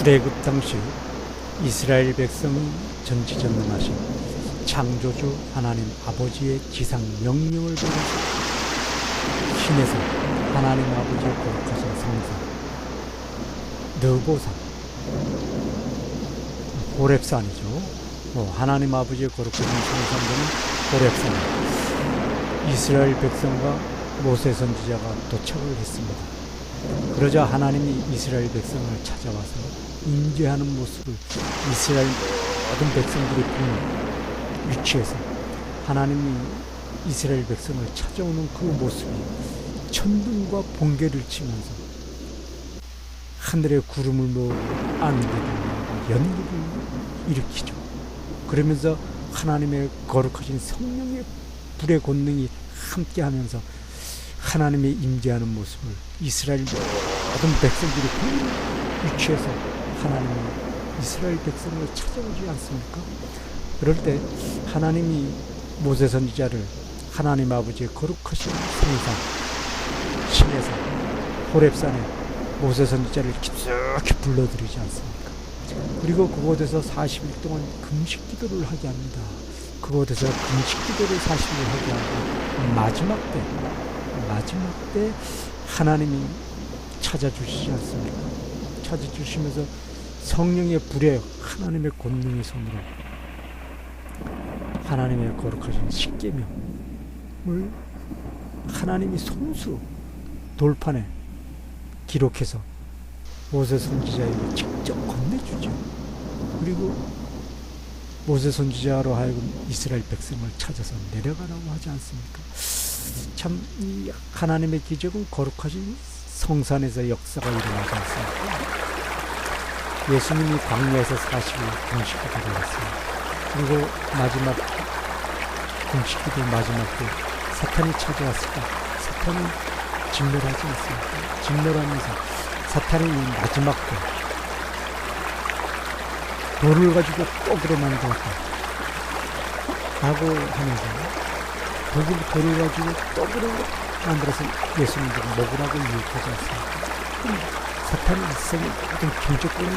출애굽 당시 이스라엘 백성이 전지전능하신 창조주 하나님 아버지의 지상 명령을 받아서 신에서 하나님 아버지의 거룩하신 성산 느보산 호렙산이죠. 하나님 아버지의 거룩하신 성산되는 호렙산, 이스라엘 백성과 모세 선지자가 도착을 했습니다. 그러자 하나님이 이스라엘 백성을 찾아와서 임재하는 모습을 이스라엘 모든 백성들이 보는 위치에서 하나님이 이스라엘 백성을 찾아오는 그 모습이 천둥과 번개를 치면서 하늘에 구름을 모으고 안개를 연기를 일으키죠. 그러면서 하나님의 거룩하신 성령의 불의 권능이 함께하면서 하나님의 임재하는 모습을 이스라엘 모든 백성들이 보는 위치에서 하나님이 이스라엘 백성을 찾아오지 않습니까? 그럴 때 하나님이 모세 선지자를 하나님 아버지의 거룩하신 성산 신에서 호렙산에 모세 선지자를 깊숙이 불러들이지 않습니까? 그리고 그곳에서 40일 동안 금식 기도를 하게 합니다. 그곳에서 금식 기도를 40일 하게 하고 마지막 때 하나님이 찾아주시지 않습니까? 찾아주시면서 성령의 불에 하나님의 권능의 손으로 하나님의 거룩하신 십계명을 하나님이 손수 돌판에 기록해서 모세 선지자에게 직접 건네주죠. 그리고 모세 선지자로 하여금 이스라엘 백성을 찾아서 내려가라고 하지 않습니까? 참 이 하나님의 기적은 거룩하신 성산에서 역사가 일어나지 않습니까? 예수님이 광야에서 40일 금식기도를 했어요. 그리고 마지막 금식기도 마지막 때 사탄이 찾아왔을 때 사탄은 진멸하지 않습니까? 진멸하면서 사탄이 마지막 때 돌을 가지고 떡으로 만들었다 라고 하면서 돌을 가지고 떡으로 만들어서 예수님들을 먹으라고 유혹하지 않습니까? 사탄이 일생에 모든 경제권을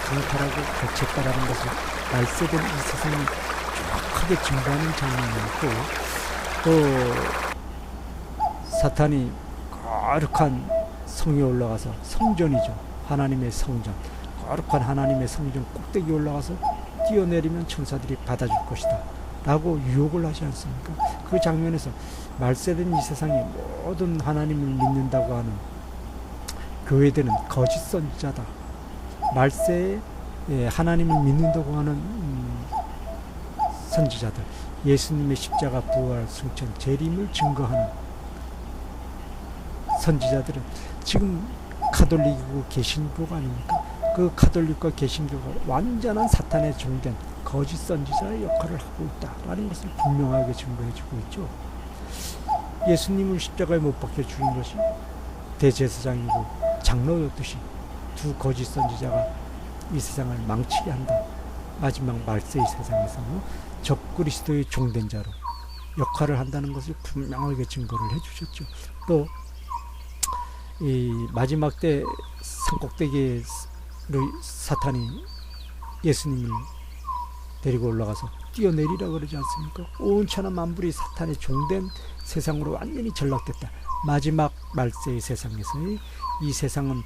강탈하고 거쳤다라는 것을 말세된 이 세상이 정확하게 증거하는 장면이었고, 또 사탄이 거룩한 성에 올라가서 성전이죠. 하나님의 성전, 거룩한 하나님의 성전 꼭대기에 올라가서 뛰어내리면 천사들이 받아줄 것이다 라고 유혹을 하지 않습니까? 그 장면에서 말세된 이 세상에 모든 하나님을 믿는다고 하는 교회들은 거짓 선지자다. 말세에 하나님을 믿는다고 하는 선지자들, 예수님의 십자가 부활 승천 재림을 증거하는 선지자들은 지금 가톨릭이고 개신교가 아닙니까? 그 가톨릭과 개신교가 완전한 사탄에 종된 거짓 선지자의 역할을 하고 있다라는 것을 분명하게 증거해주고 있죠. 예수님을 십자가에 못 박혀 죽인 것이 대제사장이고 장로였듯이 두 거짓 선지자가 이 세상을 망치게 한다. 마지막 말세의 세상에서 적그리스도의 종된 자로 역할을 한다는 것을 분명하게 증거를 해주셨죠. 또 이 마지막 때 산꼭대기에 사탄이 예수님을 데리고 올라가서 뛰어내리라 그러지 않습니까? 온 천하 만물이 사탄의 종된 세상으로 완전히 전락됐다. 마지막 말세의 세상에서의 이 세상은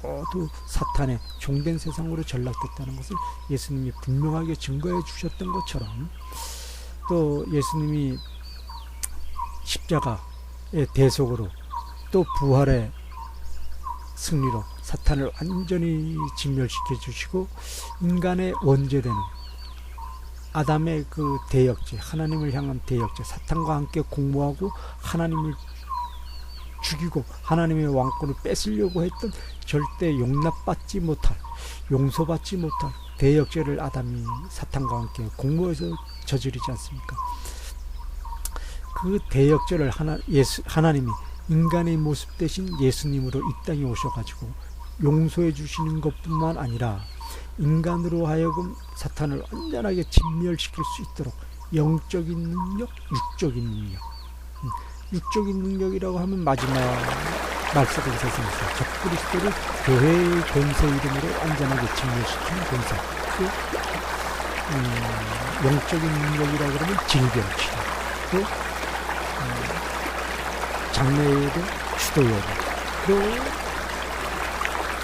모두 사탄의 종된 세상으로 전락됐다는 것을 예수님이 분명하게 증거해 주셨던 것처럼, 또 예수님이 십자가의 대속으로 또 부활의 승리로 사탄을 완전히 진멸시켜 주시고 인간의 원죄되는 아담의 그 대역죄, 하나님을 향한 대역죄, 사탄과 함께 공모하고 하나님을 죽이고 하나님의 왕권을 뺏으려고 했던 절대 용납받지 못할, 용서받지 못할 대역죄를 아담이 사탄과 함께 공모해서 저지르지 않습니까? 그 대역죄를 하나님이 인간의 모습 대신 예수님으로 이 땅에 오셔가지고 용서해 주시는 것뿐만 아니라 인간으로 하여금 사탄을 완전하게 진멸시킬 수 있도록 영적인 능력, 육적인 능력, 육적인 능력이라고 하면 마지막 말세된 세상에서 적그리스도를 교회의 권세 이름으로 완전하게 증명시키는 권세. 또 영적인 능력이라 그러면 질병치료, 또 장래에도 주도요리, 또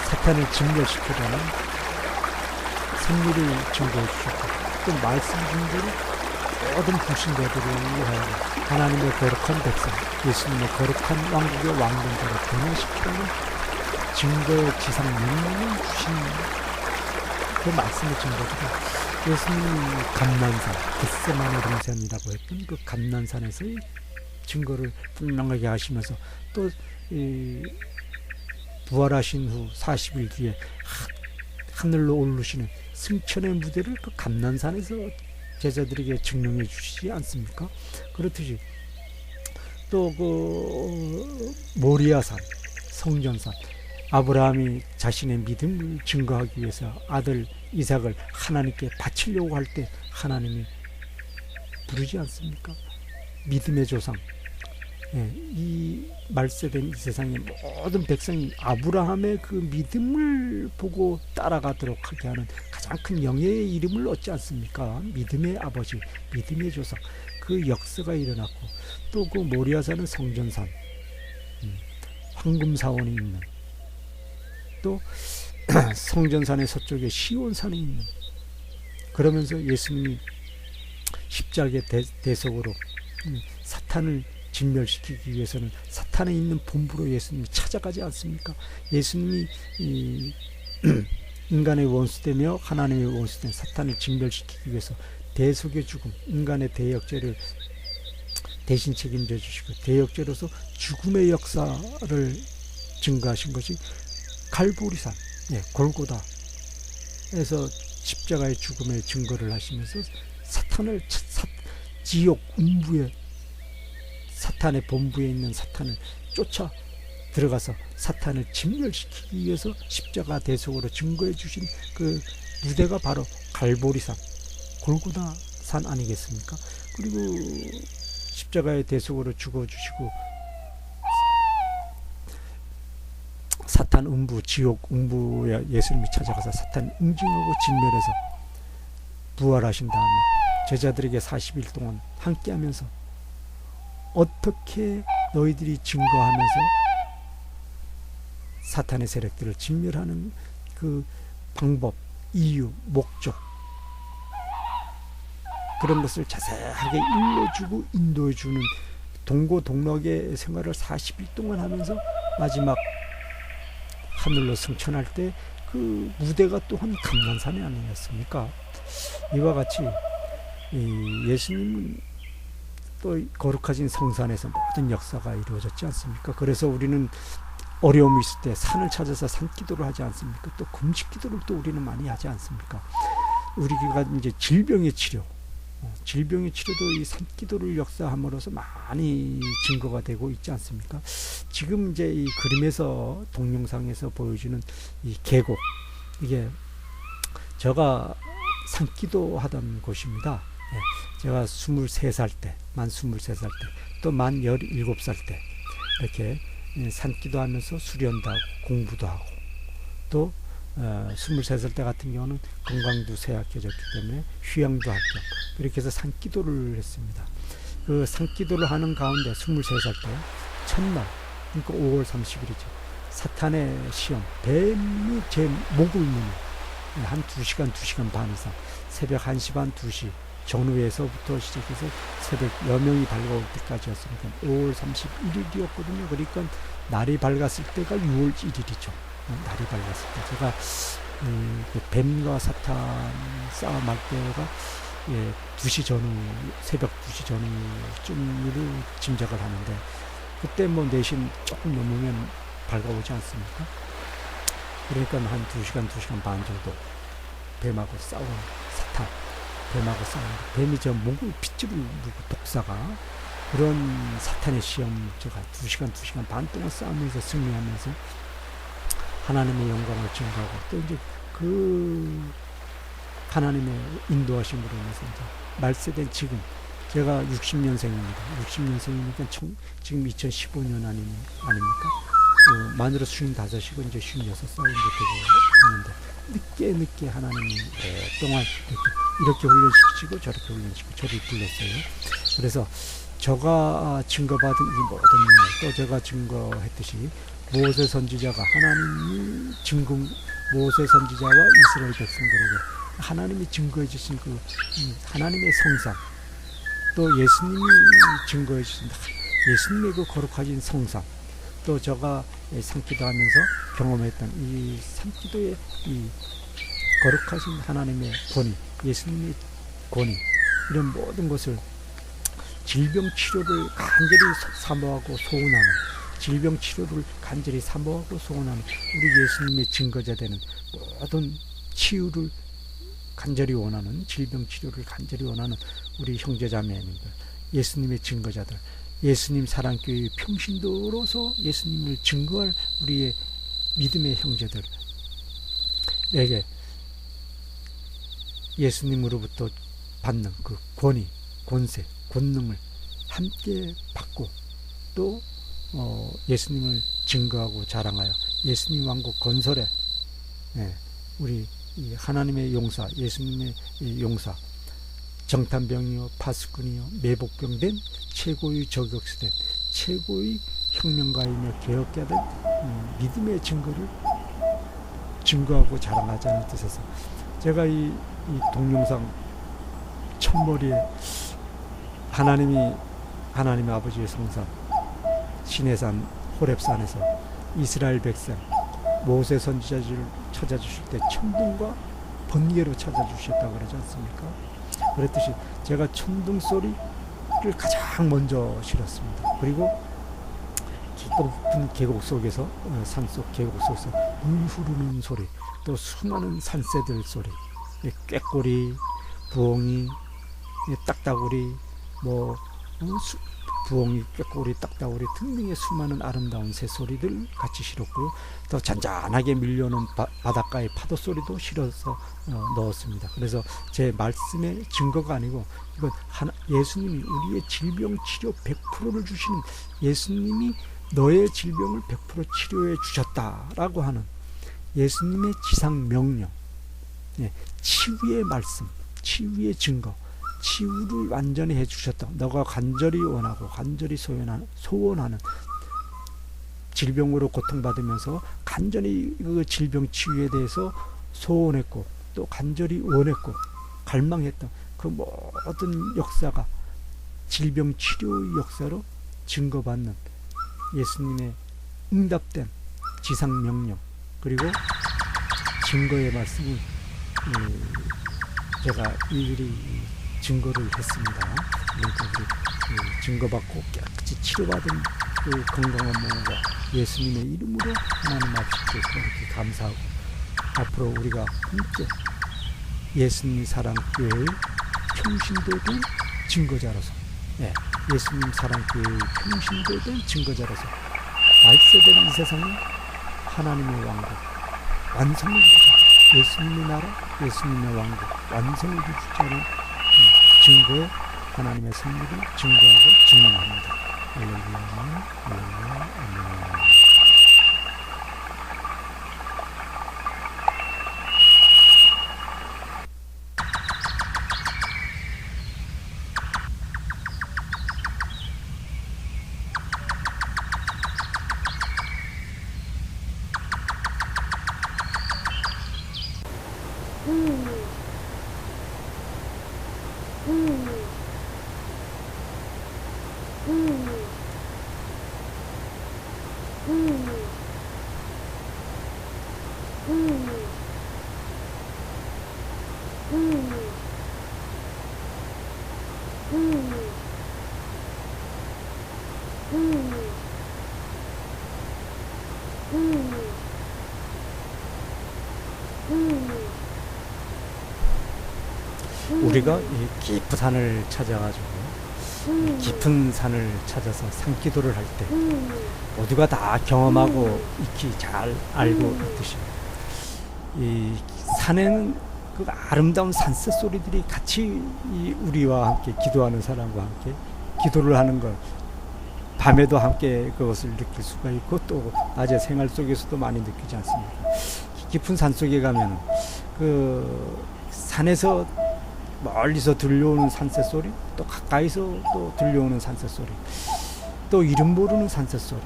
사탄을 진멸시키려는 승리를 증거해 주셨고, 또 말씀 증거로 모든 불신자들을 위하여 하나님의 거룩한 백성, 예수님의 거룩한 왕국의 왕권자로 변화시키는 증거의 지상 명령을 주신 그 말씀의 증거들이 예수님이 감난산, 겟세마네 동산이라고 했던 그 감난산에서의 증거를 분명하게 하시면서, 또 부활하신 후 40일 뒤에 하늘로 오르시는 승천의 무대를 그 감난산에서 제자들에게 증명해 주시지 않습니까? 그렇듯이 또 그 모리아산, 성전산, 아브라함이 자신의 믿음을 증거하기 위해서 아들 이삭을 하나님께 바치려고 할 때 하나님이 부르지 않습니까? 믿음의 조상. 이 말세된 이 세상의 모든 백성이 아브라함의 그 믿음을 보고 따라가도록 하게 하는 가장 큰 영예의 이름을 얻지 않습니까? 믿음의 아버지, 믿음의 조상. 그 역사가 일어났고, 또 그 모리아산은 성전산, 황금사원이 있는, 또 성전산의 서쪽에 시온산이 있는, 그러면서 예수님이 십자가의 대속으로 사탄을 진멸시키기 위해서는 사탄에 있는 본부로 예수님이 찾아가지 않습니까? 예수님이 인간의 원수되며 하나님의 원수된 사탄을 진멸시키기 위해서 대속의 죽음, 인간의 대역죄를 대신 책임져 주시고 대역죄로서 죽음의 역사를 증거하신 것이 갈보리산, 골고다에서 십자가의 죽음의 증거를 하시면서 사탄을 지옥 음부에, 사탄의 본부에 있는 사탄을 쫓아 들어가서 사탄을 진멸시키기 위해서 십자가 대속으로 증거해 주신 그 무대가 바로 갈보리산, 골고다산 아니겠습니까? 그리고 십자가의 대속으로 죽어주시고 사탄 음부, 지옥 음부에 예수님이 찾아가서 사탄 응징하고 진멸해서 부활하신 다음에 제자들에게 40일 동안 함께하면서 어떻게 너희들이 증거하면서 사탄의 세력들을 진멸하는 그 방법, 이유, 목적, 그런 것을 자세하게 일러주고 인도해주는 동고동락의 생활을 40일 동안 하면서 마지막 하늘로 승천할 때 그 무대가 또한 감난산이 아니었습니까? 이와 같이 예수님은 또 거룩하신 성산에서 모든 역사가 이루어졌지 않습니까? 그래서 우리는 어려움이 있을 때 산을 찾아서 산기도를 하지 않습니까? 또 금식기도를 또 우리는 많이 하지 않습니까? 우리가 이제 질병의 치료도 이 산기도를 역사함으로써 많이 증거가 되고 있지 않습니까? 지금 이제 이 그림에서, 동영상에서 보여주는 이 계곡, 이게 제가 산기도 하던 곳입니다. 제가 23살 때, 만 23살 때, 또 만 17살 때 이렇게 산기도 하면서 수련도 하고 공부도 하고, 또 23살 때 같은 경우는 건강도 합격했기 때문에 휴양도 합격, 이렇게 해서 산기도를 했습니다. 그 산기도를 하는 가운데 23살 때 첫날, 그러니까 5월 30일이죠. 사탄의 시험, 뱀이 제 목을 무는 한 2시간, 2시간 반 이상, 새벽 1시 반, 2시 전후에서부터 시작해서 새벽 여명이 밝아올 때까지였으니까 5월 31일이었거든요. 그러니까 날이 밝았을 때가 6월 1일이죠. 날이 밝았을 때 제가 그 뱀과 사탄 싸움할 때가 2시 전후, 새벽 2시 전후쯤을 짐작을 하는데, 그때 뭐 4시 조금 넘으면 밝아오지 않습니까? 그러니까 한 2시간, 2시간 반 정도 뱀하고 싸우는 사탄, 뱀하고 싸우는, 뱀이 저 목을 핏줄을 물고 독사가, 그런 사탄의 시험 제가 2시간, 2시간 반 동안 싸우면서 승리하면서 하나님의 영광을 증거하고, 또 이제 그 하나님의 인도하심으로 인해서 이제 말세된 지금, 제가 60년생입니다. 60년생이니까 지금 2015년 아닙니까? 만으로 55이고 이제 56살 이제 되고 있는데 늦게 하나님이 오랫동안 이렇게 훈련시키고 저렇게 훈련시키고 저를 불렀어요. 그래서 저가 증거받은 이 모든 능력, 또 제가 증거했듯이 모세 선지자가 하나님이 모세 선지자와 이스라엘 백성들에게 하나님이 증거해 주신 그 하나님의 성상, 또 예수님이 증거해 주신 예수님의 그 거룩하신 성상, 또 제가 산기도 하면서 경험했던 이 산기도의 이 거룩하신 하나님의 권위, 예수님의 권위, 이런 모든 것을 질병 치료를 간절히 사모하고 소원하는, 질병 치료를 간절히 사모하고 소원하는 우리 예수님의 증거자 되는, 모든 치유를 간절히 원하는, 질병 치료를 간절히 원하는 우리 형제자매님들, 예수님의 증거자들, 예수님 사랑교회의 평신도로서 예수님을 증거할 우리의 믿음의 형제들에게 예수님으로부터 받는 그 권위, 권세, 권능을 함께 받고, 또 예수님을 증거하고 자랑하여 예수님 왕국 건설에 우리 하나님의 용사, 예수님의 용사, 정탐병이요 파수꾼이요 매복병된 최고의 저격수된 최고의 혁명가이며 개혁자된 믿음의 증거를 증거하고 자랑하자는 뜻에서 제가 이 동영상 첫머리에 하나님의 아버지의 성산 시내산 호렙산에서 이스라엘 백성 모세 선지자를 찾아주실 때 천둥과 번개로 찾아주셨다고 그러지 않습니까? 그랬듯이 제가 천둥 소리를 가장 먼저 실었습니다. 그리고 깊은 계곡 속에서, 산속 계곡 속에서 물 흐르는 소리, 또 수많은 산새들 소리, 꾀꼬리, 부엉이, 딱따구리, 부엉이, 꾀꼬리, 딱따구리 등등의 수많은 아름다운 새소리들 같이 실었고요. 또 잔잔하게 밀려오는 바닷가의 파도 소리도 실어서 넣었습니다. 그래서 제 말씀의 증거가 아니고 이건 예수님이 우리의 질병 치료 100%를 주시는, 예수님이 너의 질병을 100% 치료해 주셨다라고 하는 예수님의 지상 명령, 치유의 말씀, 치유의 증거, 치유를 완전히 해주셨다. 너가 간절히 원하고 간절히 소원하는 질병으로 고통받으면서 간절히 그 질병 치유에 대해서 소원했고, 또 간절히 원했고 갈망했던 그 모든 역사가 질병 치료의 역사로 증거받는 예수님의 응답된 지상 명령, 그리고 증거의 말씀을 제가 일일이 증거를 했습니다. 증거받고 깨끗이 치료받은 그 건강한 몸과 예수님의 이름으로 하나님 앞에 그렇게 감사하고, 앞으로 우리가 함께 예수님 사랑교회의 평신도된 증거자로서, 예수님 사랑교회의 평신도된 증거자로서 말세되는 이 세상에 하나님의 왕국 완성을 이루자, 예수님의 나라, 예수님의 왕국 완성을 이루자는 증거에 하나님의 선물을 증거하고 증명합니다. 할렐루야, 할렐루야, 아멘. 우리가 이 깊은 산을 찾아가지고 깊은 산을 찾아서 산기도를 할 때 모두가 다 경험하고 익히 잘 알고 있듯이 이 산에는 그 아름다운 산새 소리들이 같이 이 우리와 함께 기도하는 사람과 함께 기도를 하는 걸 밤에도 함께 그것을 느낄 수가 있고 또 낮의 생활 속에서도 많이 느끼지 않습니까? 깊은 산 속에 가면 그 산에서 멀리서 들려오는 산새 소리, 또 가까이서 또 들려오는 산새 소리, 또 이름 모르는 산새 소리,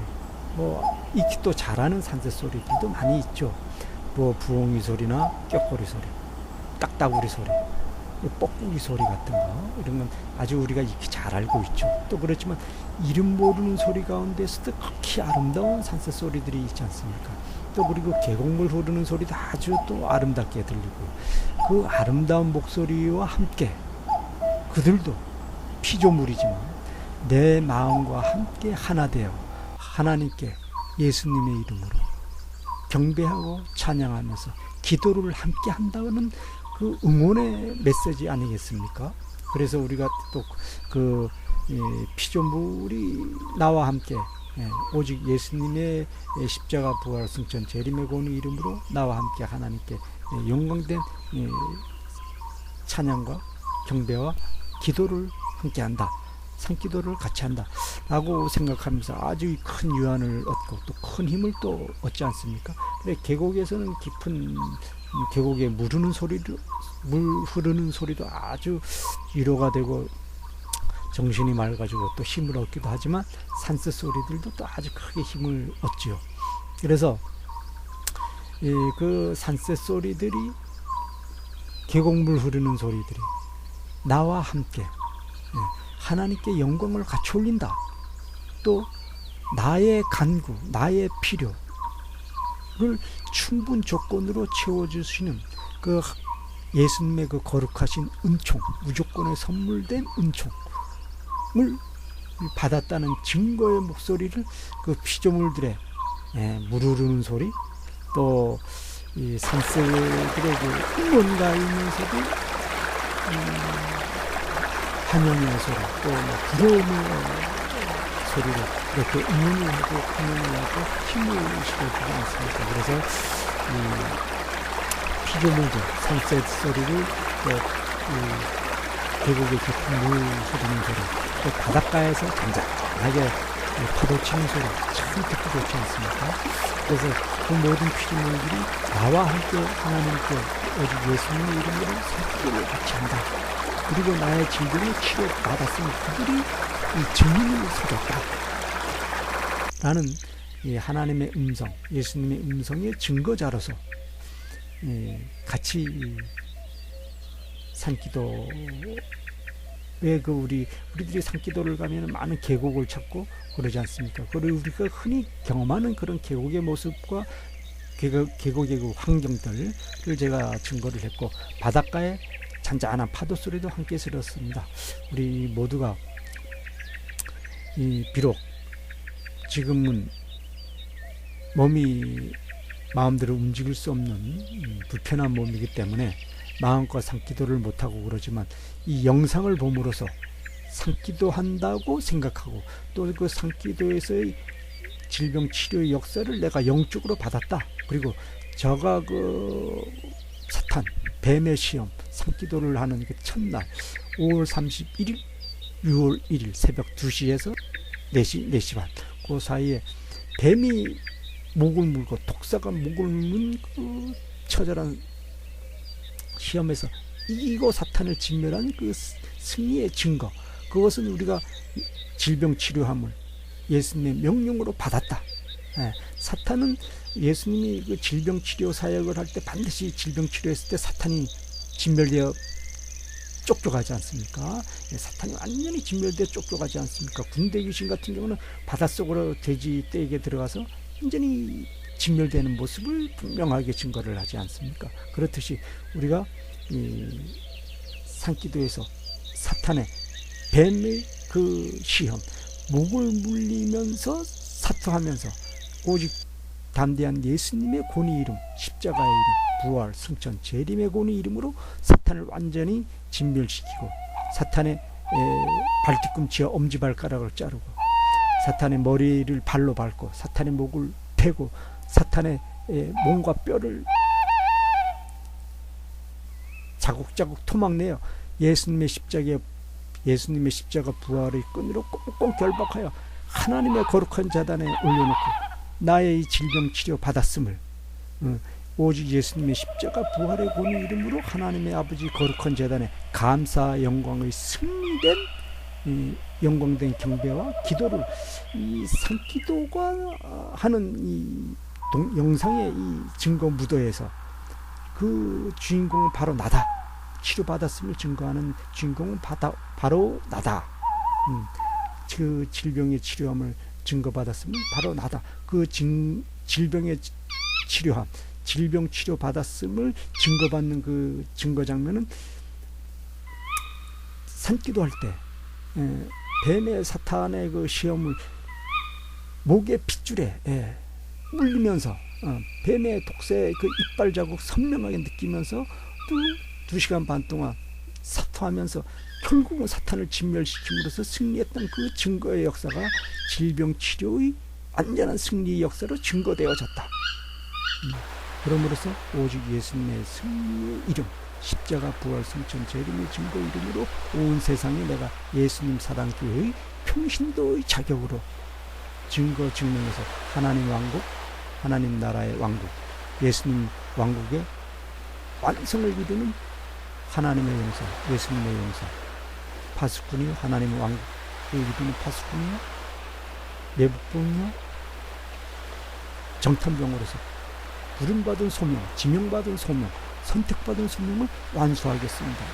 뭐 익히 또 잘하는 산새 소리들도 많이 있죠. 뭐 부엉이 소리나 껴꼬리 소리, 딱따구리 소리, 뻐꾸기 소리 같은 거, 이런 건 아주 우리가 익히 잘 알고 있죠. 또 그렇지만 이름 모르는 소리 가운데서도 극히 아름다운 산새 소리들이 있지 않습니까? 또 그리고 계곡물 흐르는 소리도 아주 또 아름답게 들리고, 그 아름다운 목소리와 함께 그들도 피조물이지만 내 마음과 함께 하나 되어 하나님께 예수님의 이름으로 경배하고 찬양하면서 기도를 함께 한다는 그 응원의 메시지 아니겠습니까? 그래서 우리가 또 그 피조물이 나와 함께 오직 예수님의 십자가 부활 승천 재림의 권위 이름으로 나와 함께 하나님께 영광된 찬양과 경배와 기도를 함께 한다, 산기도를 같이 한다 라고 생각하면서 아주 큰 유안을 얻고 또 큰 힘을 또 얻지 않습니까? 근데 계곡에서는 깊은 계곡에 물 흐르는 소리도 아주 위로가 되고 정신이 맑아지고 또 힘을 얻기도 하지만 산새 소리들도 또 아주 크게 힘을 얻지요. 그래서 그 산새 소리들이, 계곡물 흐르는 소리들이 나와 함께 하나님께 영광을 같이 올린다. 또 나의 간구, 나의 필요를 충분 조건으로 채워주시는 그 예수님의 그 거룩하신 은총, 무조건의 선물된 은총을 받았다는 증거의 목소리를 그 피조물들의 물 흐르는 소리, 또 이 산새들의 그 응원가이면서도 환영의 소리, 또 부러움의 소리로 이렇게 응원을 하고 환영을 하고 힘을 실어주지 않습니까? 그래서 이 피조물들 산새 소리를, 또 계곡의 깊은 물 흐르는 소리, 또 바닷가에서 잔잔하게 파도 치는 소리 참 듣기 좋지 않습니까? 그래서 그 모든 피조물들이 나와 함께 하나님께 오직 예수님의 이름으로 산기도를 같이 한다. 그리고 나의 질병을 치료받았으니 그들이 이 증인으로 서졌다 라는 이 하나님의 음성, 예수님의 음성의 증거자로서 같이 산기도, 왜 그 우리들이 산기도를 가면 많은 계곡을 찾고 그러지 않습니까? 그리고 우리가 흔히 경험하는 그런 계곡의 모습과 계곡의 그 환경들을 제가 증거를 했고, 바닷가에 잔잔한 파도 소리도 함께 들었습니다. 우리 모두가 비록 지금은 몸이 마음대로 움직일 수 없는 불편한 몸이기 때문에 마음껏 산기도를 못하고 그러지만, 이 영상을 봄으로써 산기도 한다고 생각하고 또 그 산기도에서의 질병 치료의 역사를 내가 영적으로 받았다. 그리고 저가 그 사탄, 뱀의 시험, 산기도를 하는 그 첫날 5월 31일, 6월 1일 새벽 2시에서 4시 반 그 사이에 뱀이 목을 물고 독사가 목을 문 그 처절한 시험에서 이기고 사탄을 진멸한 그 승리의 증거, 그것은 우리가 질병 치료함을 예수님의 명령으로 받았다. 사탄은 예수님이 그 질병 치료 사역을 할 때 반드시 질병 치료했을 때 사탄이 진멸되어 쫓겨가지 않습니까? 사탄이 완전히 진멸되어 쫓겨가지 않습니까? 군대 귀신 같은 경우는 바닷속으로 돼지 떼에게 들어가서 완전히 진멸되는 모습을 분명하게 증거를 하지 않습니까? 그렇듯이 우리가 이 산기도에서 사탄의 뱀의 그 시험, 목을 물리면서 사투하면서 오직 담대한 예수님의 권위 이름, 십자가의 이름, 부활, 승천, 재림의 권위 이름으로 사탄을 완전히 진멸시키고, 사탄의 발뒤꿈치와 엄지발가락을 자르고, 사탄의 머리를 발로 밟고, 사탄의 목을 베고, 사탄의 몸과 뼈를 자국자국 토막내어 예수님의 십자가 부활의 끈으로 꽁꽁 결박하여 하나님의 거룩한 제단에 올려놓고 나의 이 질병 치료 받았음을 오직 예수님의 십자가 부활의 권위 이름으로 하나님의 아버지 거룩한 제단에 감사 영광의 승리된 영광된 경배와 기도를 이 산기도가 하는 이 영상의 이 증거 무도에서 그 주인공은 바로 나다. 치료받았음을 증거하는 주인공은 바로 나다. 그 질병의 치료함을 증거받았음을 바로 나다. 그 질병의 치료함, 질병 치료 받았음을 증거받는 그 증거 장면은 산기도할 때 뱀의 사탄의 그 시험을 목의 핏줄에 물리면서 뱀의 독새의 그 이빨 자국 선명하게 느끼면서 또 2시간 반 동안 사토하면서 결국은 사탄을 진멸시킴으로써 승리했던 그 증거의 역사가 질병 치료의 완전한 승리의 역사로 증거되어졌다. 그러므로서 오직 예수님의 승리의 이름, 십자가 부활 승천 재림의 증거 이름으로 온 세상에 내가 예수님 사랑교회의 평신도의 자격으로 증거 증명해서 하나님 왕국, 하나님 나라의 왕국, 예수님 왕국의 완성을 이루는 하나님의 용사, 예수님의 용사, 파수꾼이요 하나님의 왕국을 이루는 파수꾼이요 내복병이요 정탐병으로서 부름받은 소명, 지명받은 소명, 선택받은 소명을 완수하겠습니다.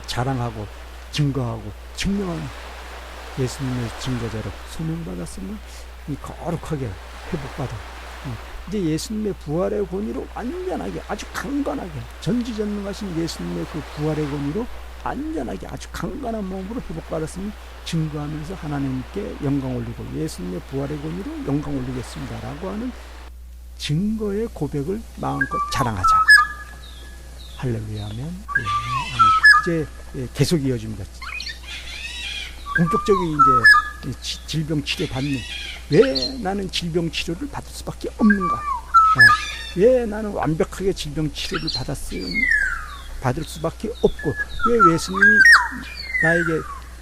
자랑하고 증거하고 증명하는 예수님의 증거자로 소명받았음을 거룩하게 회복받아 이제 예수님의 부활의 권위로 완전하게 아주 강건하게 전지전능하신 예수님의 그 부활의 권위로 완전하게 아주 강건한 몸으로 회복받았음을 증거하면서 하나님께 영광 올리고 예수님의 부활의 권위로 영광 올리겠습니다 라고 하는 증거의 고백을 마음껏 자랑하자. 할렐루야 아멘. 이제 계속 이어집니다. 본격적인 이제 질병 치료 받는, 왜 나는 질병 치료를 받을 수밖에 없는가? 왜 나는 완벽하게 질병 치료를 받을 수밖에 없고, 왜 예수님이 나에게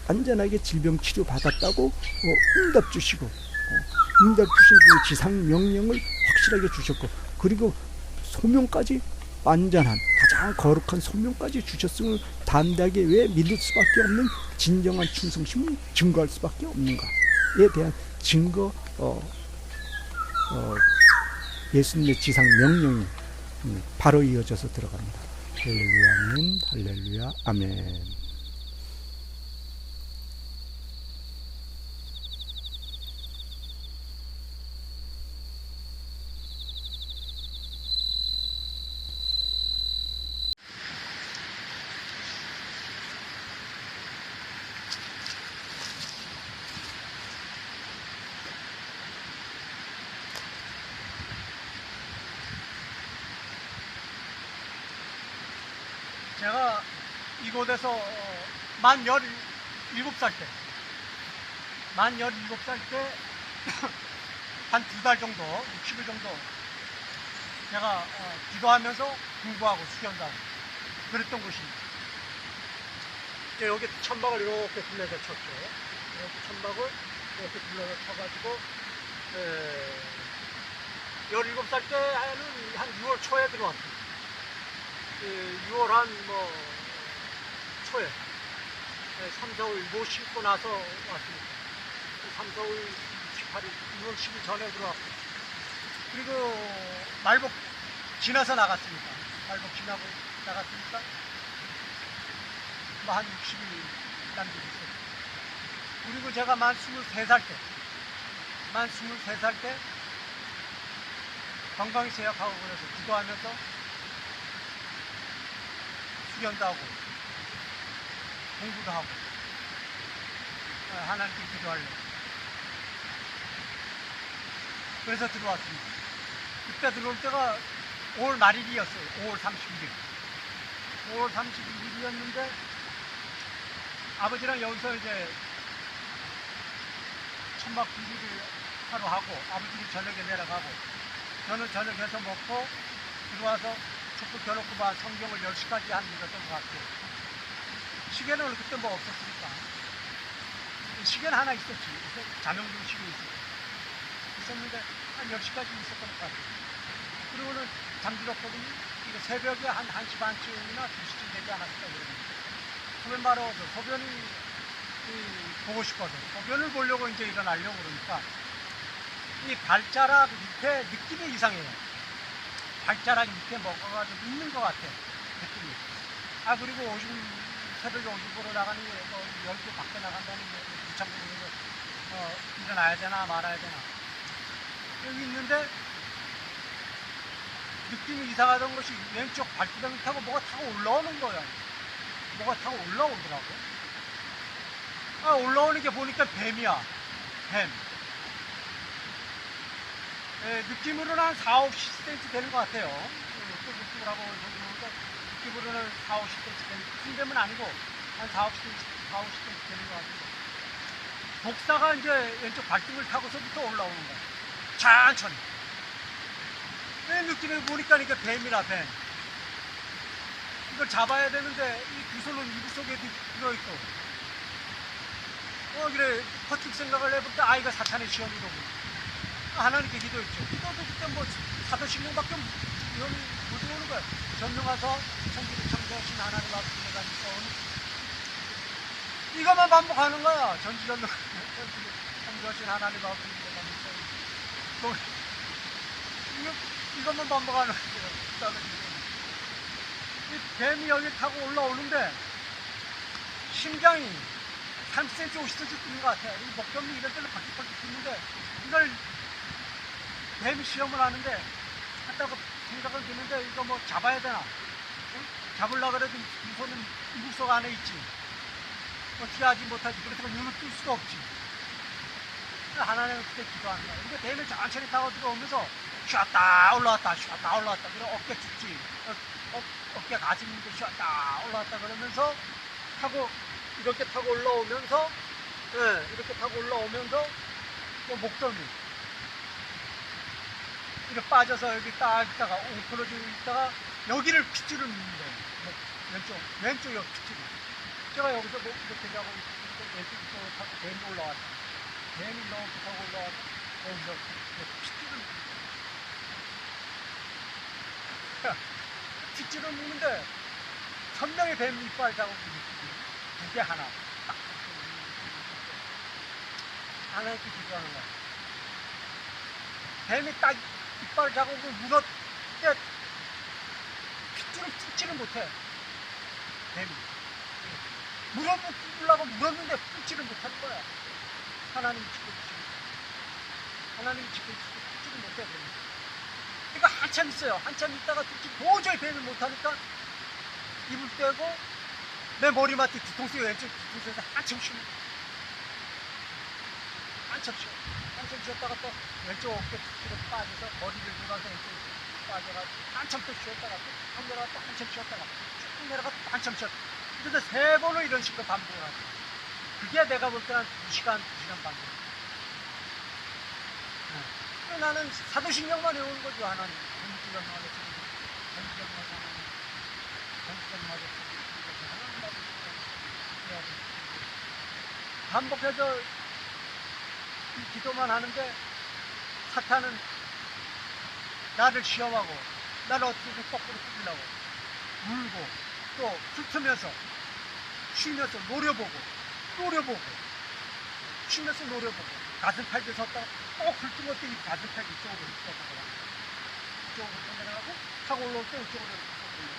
완전하게 질병 치료 받았다고 응답 주시고, 응답 주신 그 지상 명령을 확실하게 주셨고, 그리고 소명까지 완전한 가장 거룩한 소명까지 주셨음을 담대하게 왜 믿을 수밖에 없는 진정한 충성심을 증거할 수밖에 없는가에 대한 증거, 예수님의 지상 명령이 바로 이어져서 들어갑니다. 할렐루야 아멘, 할렐루야 아멘. 제가 이곳에서 만 17살 때, 한 2달 정도, 60일 정도 제가 기도하면서 공부하고 수련하고 그랬던 곳입니다. 여기 천막을 이렇게 둘러서 쳤죠. 이렇게 천막을 이렇게 둘러서 쳐가지고 17살 때는 한 6월 초에 들어왔습니다. 6월 한 초에 3, 4월 못 쉬고 나서 왔습니다. 3, 4월 18일, 6월 10일 전에 들어왔고, 그리고 말복 지나서 나갔습니다. 말복 지나고 나갔으니까 한 60일 남짓 있었어요. 그리고 제가 만 23살 때 건강히 세약하고 그래서 기도하면서 수련도 하고 공부도 하고 하나님께 기도하려고 그래서 들어왔습니다. 그때 들어올 때가 5월 말일이었어요. 5월 31일. 5월 31일이었는데 아버지랑 여기서 이제 천막 준비를 하러 하고, 아버지는 저녁에 내려가고 저는 저녁에서 먹고 들어와서 촛불 켜놓고 막 성경을 10시까지 한 읽었던 것 같아요. 시계는 그때 뭐 없었으니까. 시계는 하나 있었지. 자명종 시계 있었는데 한 10시까지 있었던 것 같아요. 그리고는 잠들었거든요. 이거 새벽에 한 1시 반쯤이나 2시쯤 되지 않았을까 그러는데 소변 마러 와서 소변이 보고 싶어서 소변을 보려고 이제 일어나려고 그러니까 이 발자락 밑에 느낌이 이상해요. 발자락 밑에 뭐가 좀 있는 것 같아 느낌이. 아 그리고 새벽에 오줌 보러 나가는 게 10개 밖에 나간다는 게 무창고에서 일어나야 되나 말아야 되나 여기 있는데 느낌이 이상하던 것이 왼쪽 발구덩이 타고 뭐가 타고 올라오는 거야. 뭐가 타고 올라오더라고. 아 올라오는 게 보니까 뱀이야. 뱀. 느낌으로는 한 4-50cm 되는 것 같아요. 또 느낌을 하고 보니까 느낌으로는 4-50cm 되는, 큰 뱀은 아니고 한 4-50cm 되는 것 같아요. 독사가 이제 왼쪽 발등을 타고서부터 올라오는 거야. 천천히. 느낌을 보니까 이게 뱀이라 뱀. 이걸 잡아야 되는데 이 두 손은 이불 속에 들어있고. 그래 퍼뜩 생각을 해볼 때 아이가 사탄의 시험이로고. 하나님께 기도했죠. 기도도 그때 뭐 사도신경밖에 이혼이 못 오는 거야. 전능하서 천지를 창조하신 하나님 앞에 내가 있어온 이것만 반복하는 거야. 전지전능 천지를 창조하신 하나님 앞에 내가 있어온 이것만 반복하는 거야. 이 뱀이 여기 타고 올라오는데 심장이 30cm, 50cm 뛰는 것 같아. 이 목덜미 이런 데로 바퀴바퀴 뛰는데 이걸 뱀이 시험을 하는데 한다고 생각을 드는데 이거 뭐 잡아야 되나? 응? 잡으려고 그래도 이 손은 이불 속 안에 있지. 어떻게 하지 못하지. 그렇다고 눈을 뜰 수가 없지. 하나님은 그때 기도하는 거야. 근데 뱀이 천천히 타고 들어오면서 쉬었다 올라왔다 쉬었다 올라왔다. 그리고 어깨 죽지. 어깨 가슴인데 쉬었다 올라왔다 그러면서 타고 이렇게 타고 올라오면서 이렇게 타고 올라오면서 또 목덜미 이렇게 빠져서 여기 딱 있다가 웅크러지고 있다가 여기를 핏줄을 넣는 거예요. 왼쪽 여기 핏줄을. 제가 여기서 뭐 이렇게 하고 왼쪽부터 타고 뱀이 올라왔다. 뱀이 너무 타고 올라왔다. 여기서 핏줄을 핏줄을 넣는데 선명히 뱀 이빨 자국이 두개 하나 딱 하나님께 기도하는 거야. 뱀이 딱 이빨 자국을 물었는데 핏줄을 뜯지를 못해. 뱀이 물으려고 물었는데 뜯지를 못하는 거야. 하나님이 지켜주시고 하나님이 지켜주시고 뜯지를 못해. 뱀이. 그러니까 한참 있어요. 한참 있다가 도저히 뱀을 못하니까 입을 떼고 내 머리맡에 뒤통수에 왼쪽 뒤통수에서 한참 쉬는 거야. 한참 쉬어. 한참 쉬었다가 또 왼쪽 어깨 뒤로 빠져서 머리를 돌아서 왼쪽으로 빠져가지고 한참 또 쉬었다가 또 한 내려가 또 한참 쉬었다가 쭉 내려가 또 한참 쉬었다가 그래서 3번을 이런 식으로 반복을 하죠. 그게 내가 볼 때는 2시간 반복. 나는 사도신경만 외우는 거죠. 하나님 전지전능하게 전지전능하게 전지전능하게 반복해서 이 기도만 하는데 사탄은 나를 시험하고 나를 어떻게든 거꾸로 뚫으려고 물고 또 훑으면서 쉬면서 노려보고 쉬면서 노려보고 가슴팔에 섰다가 꼭 훑은 것도 이 가슴팔 이쪽으로 뻗어가고 이쪽으로 뻗어가고 타고 올라올 때 이쪽으로 뻗어가고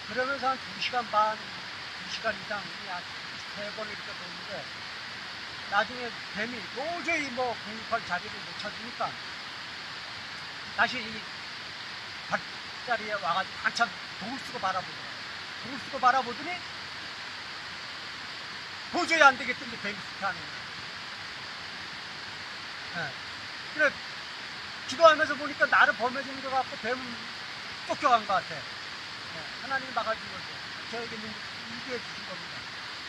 그러면서 한 2시간 반, 2시간 이상 약 3번 이렇게 도는데 나중에 뱀이 도저히 뭐 공격할 자리를 못 찾으니까 다시 이 밭자리에 와가지고 한참 독을 쓰고 바라보더라고요. 독을 쓰고 바라보더니 도저히 안 되겠던데 뱀이 스타하는 거예요. 그래 기도하면서 보니까 나를 범해주는 것 같고 뱀은 쫓겨간 것 같아. 하나님이 막아준 거죠. 저에게 능력 이기해 주신 겁니다.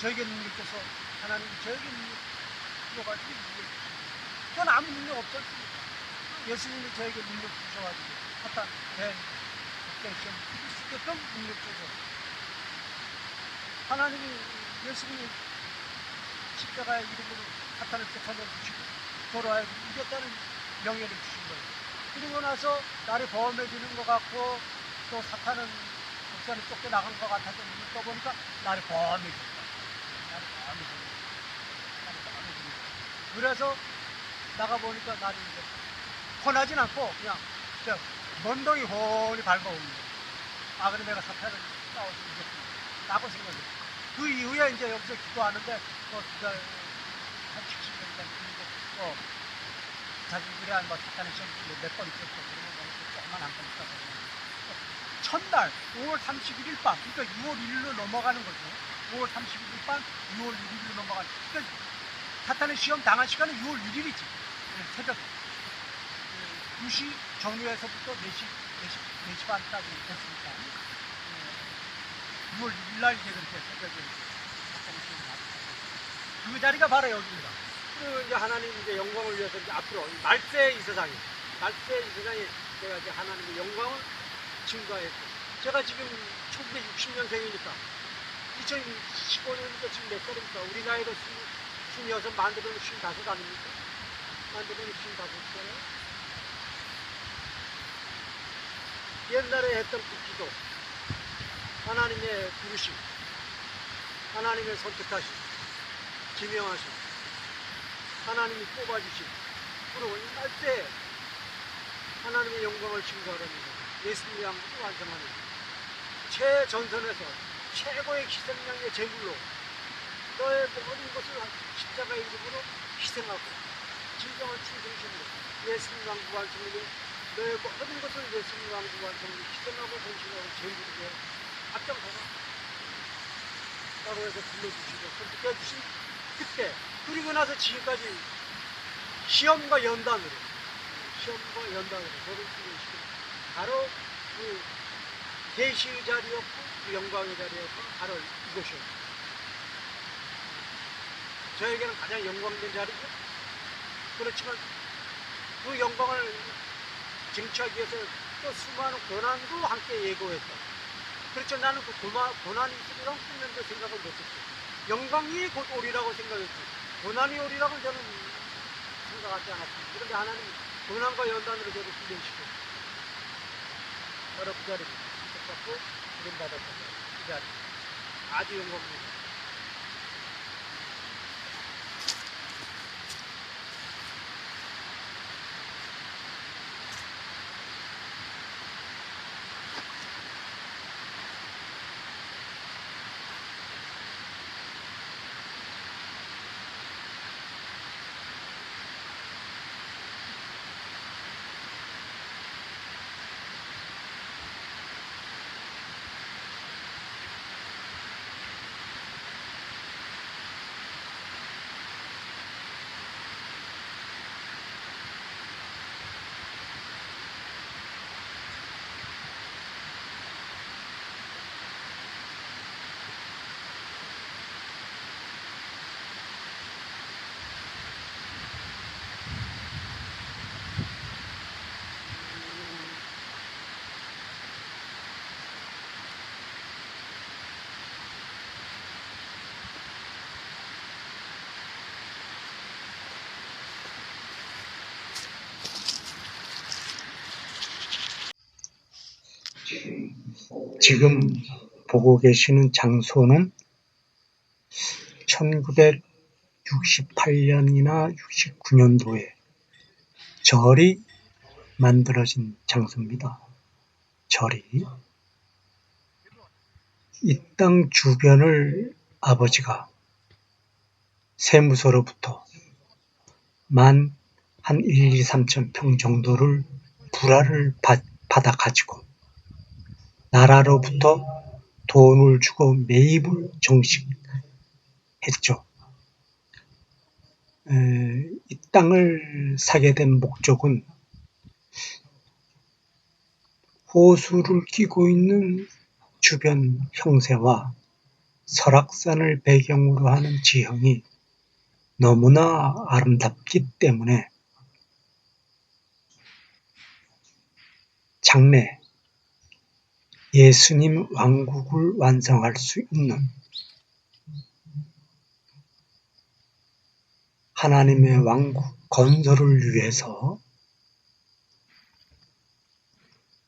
저에게 능력 줘서 하나님이 저에게 능력 줘가지고 이기해 주신 겁니다. 전 아무 능력 없지 않습니까? 예수님이 저에게 능력 주셔가지고 사탄 뱀 복된 시험 이길 수 있게끔 능력 줘서 하나님이 예수님이 십자가의 이름으로 사탄을 쫓아내주시고 도로하여 이겼다는 명예를 주신 거예요. 그리고 나서 나를 보험해주는 것 같고 또 사탄은 목사를 쫓겨나간 것 같아서 눈을 떠보니까 나를 보험해준다. 나를 보험해준다. 나를 보험해준다. 그래서 나가보니까 나를 이제 혼하진 않고 그냥 먼덩이 훤히 밟아오는 거예요. 아, 그래 내가 사탄을 싸워서 이겼구나 라고 생각해요. 그 이후에 이제 여기서 기도하는데 두달 한 70년간 그리고 자기 그래 뭐 사탄의 시험 몇번 있었고 그러면 조금만 안 거니까 첫날 5월 31일 밤 그러니까 6월 1일로 넘어가는 거죠. 5월 31일 밤 6월 1일로 넘어가는 그러니까 사탄의 시험 당한 시간은 6월 1일이지. 새벽 2시 정류에서부터 4시 반까지 됐으니까 6월 1일 날 이제 그렇게 새벽에 사탄의 시험 당했고 그 자리가 바로 여기입니다. 그 이제 하나님 이제 영광을 위해서 이제 앞으로 말세 이 세상에 제가 이제 하나님의 영광을 증거했고 제가 지금 1960년생이니까 2015년이니까 지금 몇 살입니까? 우리 나이로 26 만들어는 55 아닙니까? 만들어는 55살이에요. 옛날에 했던 그 기도 하나님의 부르심 하나님의 선택하심 지명하심 하나님이 뽑아주신 그리고 날때 하나님의 영광을 증거하라는 것 예수님의 양식을 완성하는 최전선에서 최고의 희생양의 제물로 너의 모든 것을 십자가의 이름으로 희생하고 진정한 충성심으로 예수님 왕국 완성으로 너의 모든 것을 예수님 왕국 완성으로 희생하고 헌신하고 제물로 앞장서라 따로 해서 불러주시고 선택해 주신 그때 그리고 나서 지금까지 시험과 연단으로 저를 기도시키고 바로 그 계시의 자리였고 그 영광의 자리였고 바로 이곳이었고 저에게는 가장 영광된 자리죠. 그렇지만 그 영광을 쟁취하기 위해서 또 수많은 고난도 함께 예고했다. 그렇죠. 나는 그 고난이 있으리라고 꿈면도 생각을 못했죠. 영광이 곧 오리라고 생각했지 고난이 오리라고 저는 생각하지 않았습니다. 그런데 하나님 고난과 연단으로 저를 훈련시켰고 바로 그 자리를 받고 이름받았던 그 자리 아주 영광입니다. 지금 보고 계시는 장소는 1968년이나 69년도에 절이 만들어진 장소입니다. 절이. 이 땅 주변을 아버지가 세무서로부터 한 1, 2, 3천 평 정도를 불화를 받아 가지고 나라로부터 돈을 주고 매입을 정식했죠. 이 땅을 사게 된 목적은 호수를 끼고 있는 주변 형세와 설악산을 배경으로 하는 지형이 너무나 아름답기 때문에 장래 예수님 왕국을 완성할 수 있는 하나님의 왕국 건설을 위해서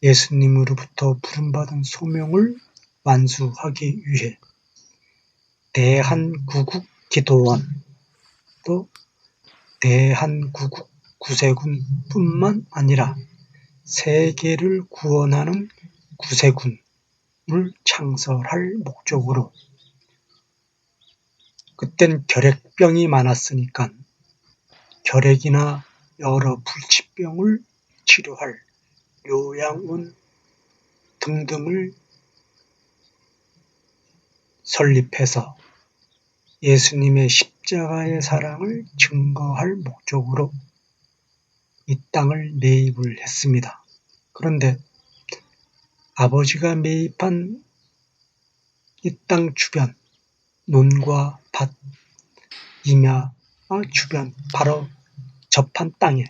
예수님으로부터 부름받은 소명을 완수하기 위해 대한구국 기도원 또 대한구국 구세군뿐만 아니라 세계를 구원하는 구세군을 창설할 목적으로 그땐 결핵병이 많았으니까 결핵이나 여러 불치병을 치료할 요양원 등등을 설립해서 예수님의 십자가의 사랑을 증거할 목적으로 이 땅을 매입을 했습니다. 그런데 아버지가 매입한 이 땅 주변 논과 밭, 임야 주변 바로 접한 땅에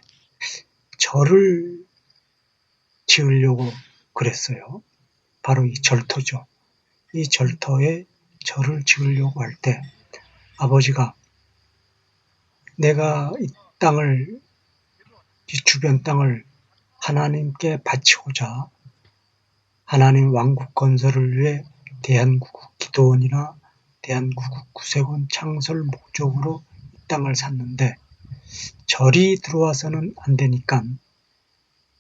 절을 지으려고 그랬어요. 바로 이 절터죠. 이 절터에 절을 지으려고 할 때 아버지가 내가 이 땅을, 이 주변 땅을 하나님께 바치고자 하나님 왕국 건설을 위해 대한구국 기도원이나 대한구국 구세군 창설 목적으로 이 땅을 샀는데 절이 들어와서는 안 되니까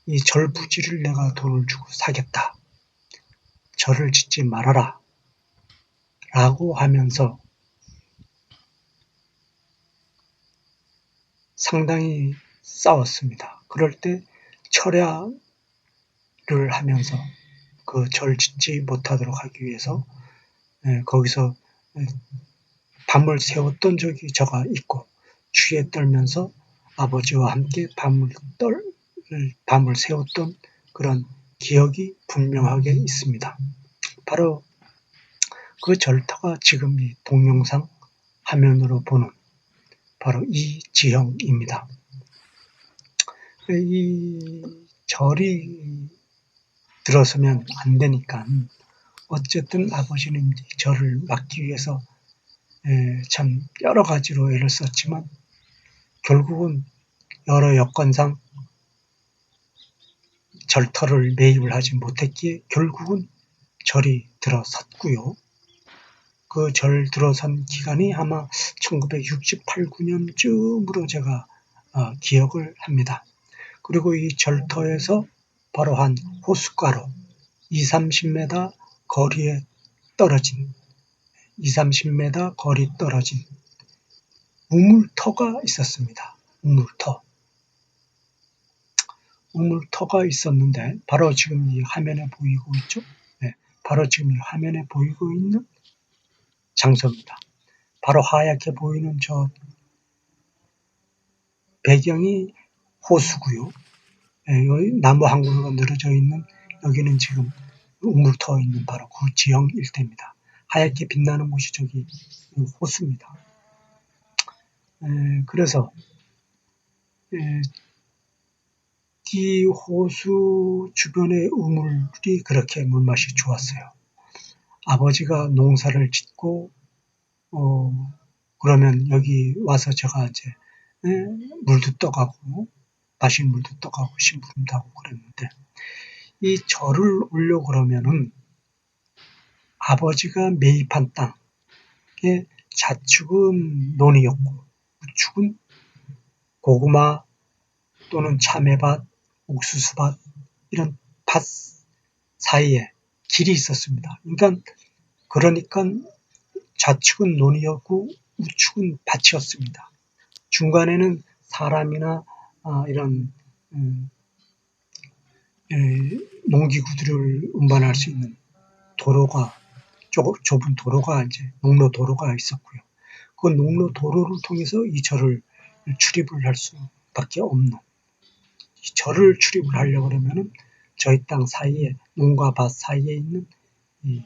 이 절 부지를 내가 돈을 주고 사겠다. 절을 짓지 말아라. 라고 하면서 상당히 싸웠습니다. 그럴 때 철야를 하면서 그 절 짓지 못하도록 하기 위해서 거기서 밤을 새웠던 적이 저가 있고 추위에 떨면서 아버지와 함께 밤을 새웠던 그런 기억이 분명하게 있습니다. 바로 그 절터가 지금 이 동영상 화면으로 보는 바로 이 지형입니다. 이 절이 들어서면 안 되니까 어쨌든 아버지는 절을 막기 위해서 참 여러 가지로 애를 썼지만 결국은 여러 여건상 절터를 매입을 하지 못했기에 결국은 절이 들어섰고요. 그 절 들어선 기간이 아마 1968, 9년쯤으로 제가 기억을 합니다. 그리고 이 절터에서 바로 한 호숫가로 20-30m 거리에 떨어진 20-30m 거리 떨어진 우물터가 있었습니다. 우물터가 있었는데 바로 지금 이 화면에 보이고 있죠? 네, 바로 지금 이 화면에 보이고 있는 장소입니다. 바로 하얗게 보이는 저 배경이 호수고요. 네, 여기 나무 한 그루가 늘어져 있는 여기는 지금 우물터 있는 바로 그 지형 일대입니다. 하얗게 빛나는 곳이 저기 호수입니다. 그래서 이 호수 주변의 우물이 그렇게 물맛이 좋았어요. 아버지가 농사를 짓고 그러면 여기 와서 제가 이제 물도 떠가고 마신 물도 떠가고 심부름도 하고 그랬는데 이 절을 오려고 그러면은 아버지가 매입한 땅에 좌측은 논이었고 우측은 고구마 또는 참외밭, 옥수수밭 이런 밭 사이에 길이 있었습니다. 그러니까 좌측은 논이었고 우측은 밭이었습니다. 중간에는 사람이나 이런 농기구들을 운반할 수 있는 도로가 좁은 도로가 이제 농로 도로가 있었고요. 그 농로 도로를 통해서 이 절을 출입을 할 수밖에 없는 이 절을 출입을 하려고 그러면은 저희 땅 사이에 농과 밭 사이에 있는 이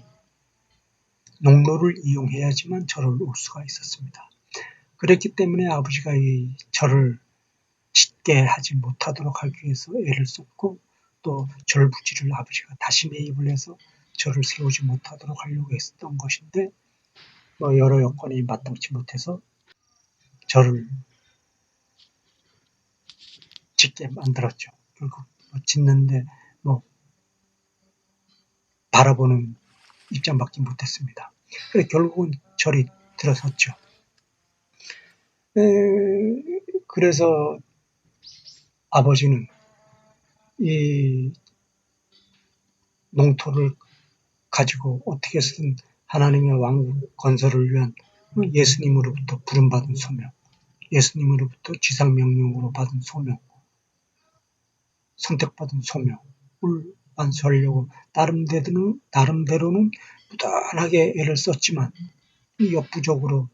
농로를 이용해야지만 절을 올 수가 있었습니다. 그랬기 때문에 아버지가 이 절을 짓게 하지 못하도록 하기 위해서 애를 썼고 또 절 부지를 아버지가 다시 매입을 해서 절을 세우지 못하도록 하려고 했었던 것인데 여러 여건이 마땅치 못해서 절을 짓게 만들었죠. 결국 짓는데 뭐 바라보는 입장밖에 못했습니다. 그래서 결국은 절이 들어섰죠. 그래서 아버지는 이 농토를 가지고 어떻게 해서든 하나님의 왕국 건설을 위한 예수님으로부터 부름받은 소명, 예수님으로부터 지상명령으로 받은 소명, 선택받은 소명을 완수하려고 나름대로는 부단하게 애를 썼지만 역부족으로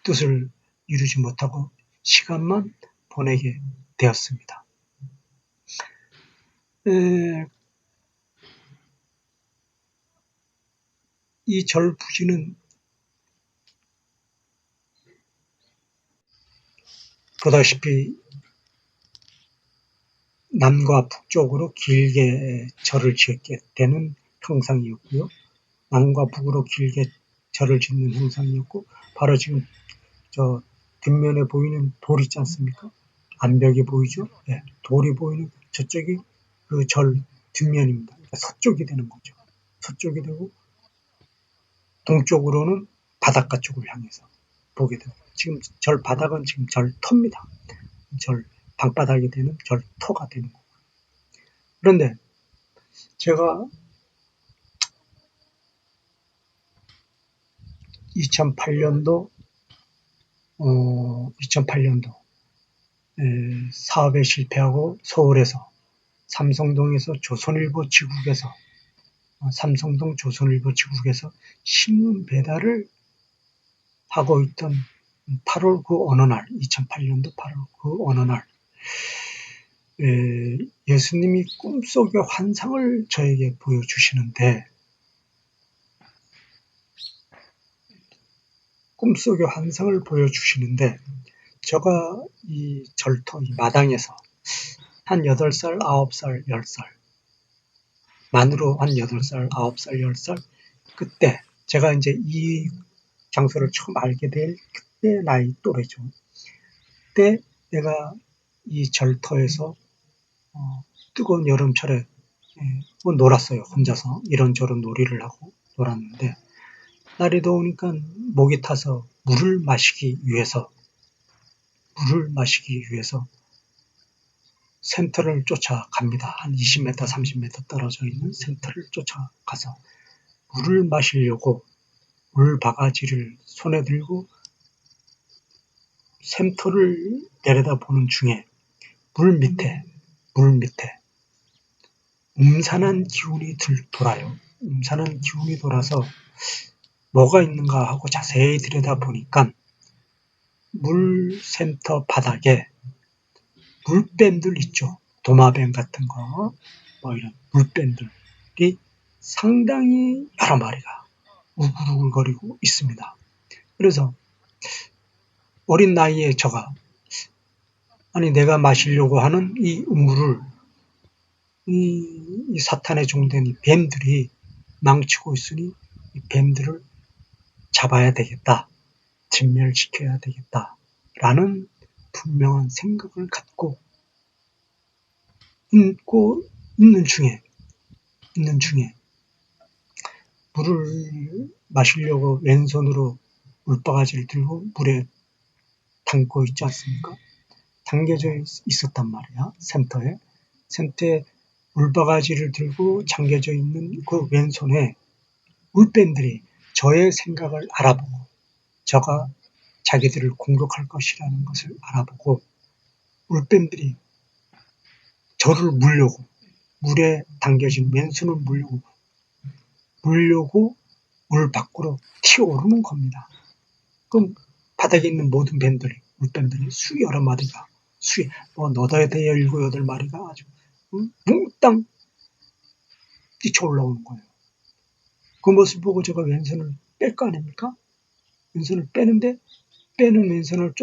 뜻을 이루지 못하고 시간만 보내게 되었습니다. 이 절 부지는 보다시피 남과 북쪽으로 길게 절을 짓게 되는 형상이었고요. 남과 북으로 길게 절을 짓는 형상이었고, 바로 지금 저 뒷면에 보이는 돌 있지 않습니까? 암벽이 보이죠? 네, 돌이 보이는 저쪽이 그 절 뒷면입니다. 그러니까 서쪽이 되는 거죠. 서쪽이 되고 동쪽으로는 바닷가 쪽을 향해서 보게 됩니다. 지금 절 바닥은 지금 절터입니다. 절 방바닥이 되는 절터가 되는 거고요. 그런데 제가 2008년도 사업에 실패하고 서울에서 삼성동에서 조선일보 지국에서 삼성동 조선일보 지국에서 신문 배달을 하고 있던 8월 그 어느 날, 2008년도 8월 그 어느 날 예수님이 꿈속의 환상을 저에게 보여주시는데, 제가 이 절터, 이 마당에서 한 8살, 9살, 10살, 만으로 한 8살, 9살, 10살, 그때 제가 이제 이 장소를 처음 알게 될 그때 나이 또래죠. 그때 내가 이 절터에서 뜨거운 여름철에 뭐 놀았어요. 혼자서 이런저런 놀이를 하고 놀았는데, 날이 더우니까 목이 타서 물을 마시기 위해서 센터를 쫓아갑니다. 한 20m, 30m 떨어져 있는 센터를 쫓아가서 물을 마시려고 물 바가지를 손에 들고 센터를 내려다보는 중에 물 밑에 음산한 기운이 돌아요. 음산한 기운이 돌아서 뭐가 있는가 하고 자세히 들여다보니까 물센터 바닥에 물뱀들 있죠. 도마뱀 같은 거, 뭐 이런 물뱀들이 상당히 여러 마리가 우글우글거리고 있습니다. 그래서 어린 나이에 내가 마시려고 하는 이 음물을 이 사탄에 종된 이 뱀들이 망치고 있으니 이 뱀들을 잡아야 되겠다, 진멸시켜야 되겠다라는 분명한 생각을 갖고 있는 중에 물을 마시려고 왼손으로 물바가지를 들고 물에 담고 있지 않습니까? 담겨져 있었단 말이야. 센터에 물바가지를 들고 잠겨져 있는 그 왼손에 물뱀들이 저의 생각을 알아보고 저가 자기들을 공격할 것이라는 것을 알아보고 물뱀들이 저를 물려고, 물에 담겨진 왼손을 물려고 물 밖으로 튀어오르는 겁니다. 그럼 바닥에 있는 모든 물뱀들이 여러 마리가, 너덜 대여 7, 8마리가 아주 몽땅 뛰쳐 올라오는 거예요. 그 모습 보고 제가 왼손을 뺄 거 아닙니까? 왼손을 빼는데, 빼는 왼손을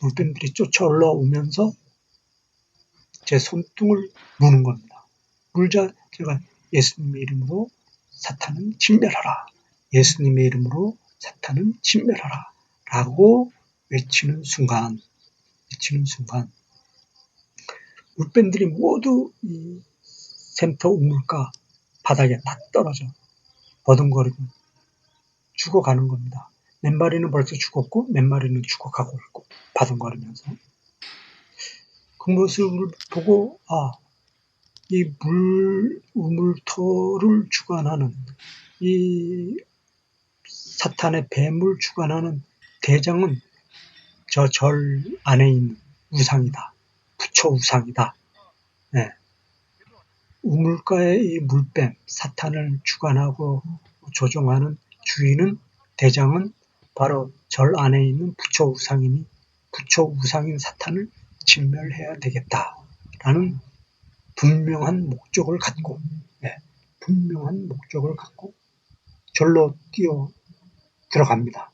물뱀들이 쫓아 올라오면서 제 손등을 무는 겁니다. 물자 제가 예수님의 이름으로 사탄은 진멸하라. 예수님의 이름으로 사탄은 진멸하라. 라고 외치는 순간 물뱀들이 모두 이 센터 우물가 바닥에 다 떨어져 버둥거리고 죽어가는 겁니다. 몇 마리는 벌써 죽었고 몇 마리는 죽어가고 있고 바둥거리면서 그 모습을 보고 이 우물터를 주관하는 이 사탄의 뱀을 주관하는 대장은 저 절 안에 있는 우상이다. 부처 우상이다. 네. 우물가의 이 물뱀, 사탄을 주관하고 조종하는 주인은 대장은 바로 절 안에 있는 부처 우상이니 부처 우상인 사탄을 진멸해야 되겠다라는 분명한 목적을 갖고 분명한 목적을 갖고 절로 뛰어 들어갑니다.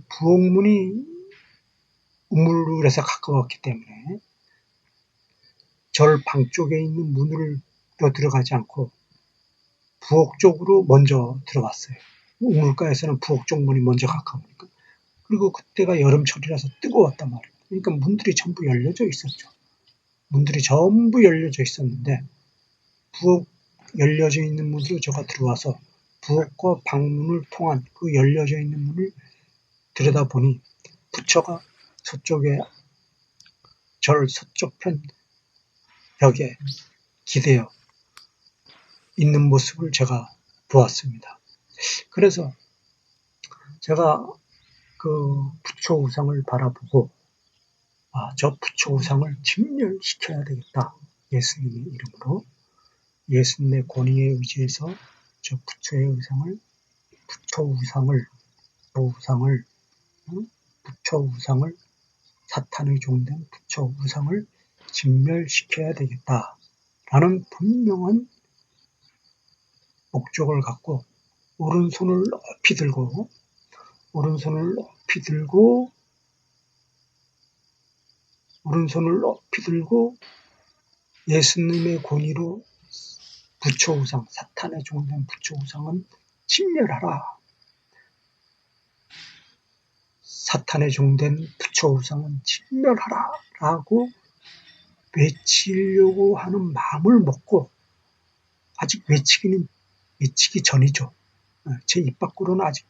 부엌문이 우물에서 가까웠기 때문에 절 방 쪽에 있는 문으로 들어가지 않고 부엌 쪽으로 먼저 들어갔어요. 우물가에서는 부엌 쪽 문이 먼저 가까우니까. 그리고 그때가 여름철이라서 뜨거웠단 말이에요. 그러니까 문들이 전부 열려져 있었죠. 문들이 전부 열려져 있었는데 부엌 열려져 있는 문으로 제가 들어와서 부엌과 방문을 통한 그 열려져 있는 문을 들여다보니 부처가 서쪽에 절 서쪽편 벽에 기대어 있는 모습을 제가 보았습니다. 그래서 제가 그 부처 우상을 바라보고 저 부처 우상을 진멸시켜야 되겠다. 예수님의 이름으로 예수님의 권위에 의지해서 저 부처 우상을 사탄의 종된 부처 우상을 진멸시켜야 되겠다라는 분명한 목적을 갖고 오른손을 높이 들고 예수님의 권위로 부처 우상, 사탄의 종된 부처 우상은 진멸하라. 사탄의 종된 부처 우상은 진멸하라 라고 외치려고 하는 마음을 먹고 아직 외치기 전이죠. 제 입 밖으로는 아직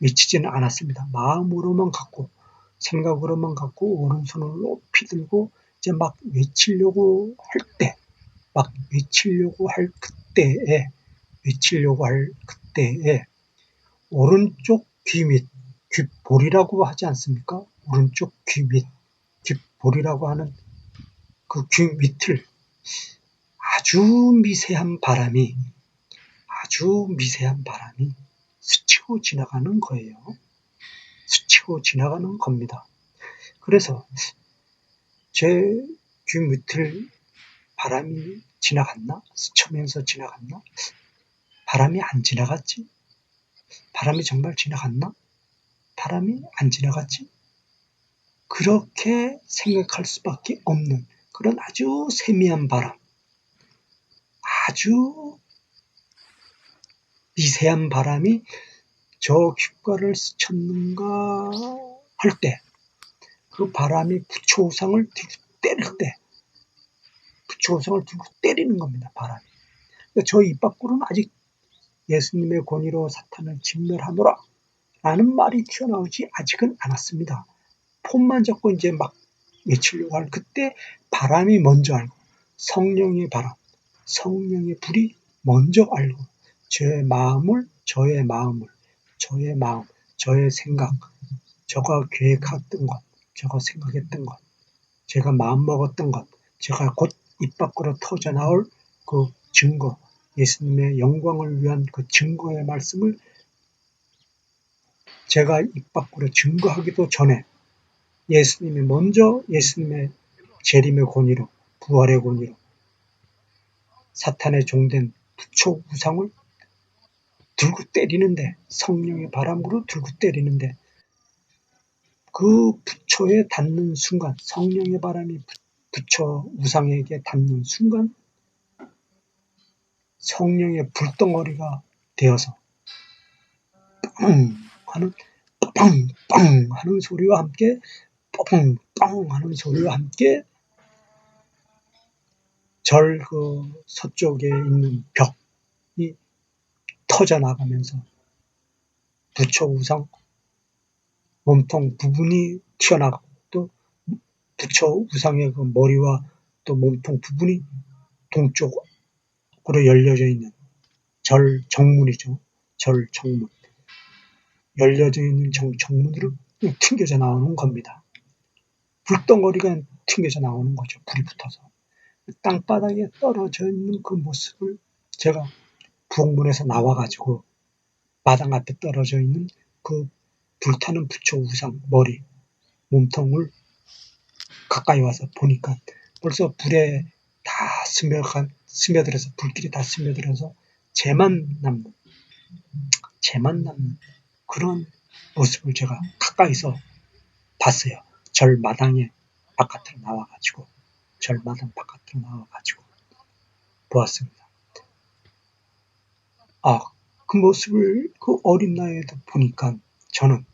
외치지는 않았습니다. 마음으로만 갖고 생각으로만 갖고 오른손을 높이 들고 이제 막 외치려고 할 그때에 오른쪽 귀 밑, 귓볼이라고 하지 않습니까? 오른쪽 귀 밑, 귓볼이라고 하는 그 귀 밑을 아주 미세한 바람이 스치고 지나가는 거예요. 스치고 지나가는 겁니다. 그래서 제 귀 밑을 바람이 지나갔나? 스치면서 지나갔나? 바람이 안 지나갔지? 바람이 정말 지나갔나? 바람이 안 지나갔지? 그렇게 생각할 수밖에 없는 그런 아주 세미한 바람, 아주 미세한 바람이 저 귓가를 스쳤는가 할 때, 그 바람이 부처 우상을 들고 때릴 때, 부처 우상을 들고 때리는 겁니다, 바람이. 저 입 밖으로는 아직 예수님의 권위로 사탄을 진멸하노라 라는 말이 튀어나오지 아직은 않았습니다. 폰만 잡고 이제 막 외치려고 할 그때 바람이 먼저 알고 성령의 바람, 성령의 불이 먼저 알고 저의 마음, 저의 생각, 제가 계획했던 것, 제가 생각했던 것, 제가 마음먹었던 것, 제가 곧 입 밖으로 터져나올 그 증거, 예수님의 영광을 위한 그 증거의 말씀을 제가 입 밖으로 증거하기도 전에 예수님이 먼저 예수님의 재림의 권위로, 부활의 권위로 사탄의 종된 부처 우상을 들고 때리는데, 성령의 바람으로 들고 때리는데 그 부처에 닿는 순간, 성령의 바람이 부처 우상에게 닿는 순간 성령의 불덩어리가 되어서 빵 하는 빵빵 하는 소리와 함께 뻥뻥 하는 소리와 함께 절 그 서쪽에 있는 벽이 터져 나가면서 부처 우상 몸통 부분이 튀어나가고 또 부처 우상의 그 머리와 또 몸통 부분이 동쪽으로 열려져 있는 절 정문이죠. 절 정문. 열려져 있는 정문으로 튕겨져 나오는 겁니다. 불덩어리가 튕겨져 나오는 거죠. 불이 붙어서. 땅바닥에 떨어져 있는 그 모습을 제가 부엌문에서 나와가지고 마당 앞에 떨어져 있는 그 불타는 부처 우상 머리, 몸통을 가까이 와서 보니까 벌써 불에 다 스며들어서 불길이 다 스며들어서 재만 남는 그런 모습을 제가 가까이서 봤어요. 절마당 바깥으로 나와가지고 보았습니다. 그 모습을 그 어린 나이에도 보니까 저는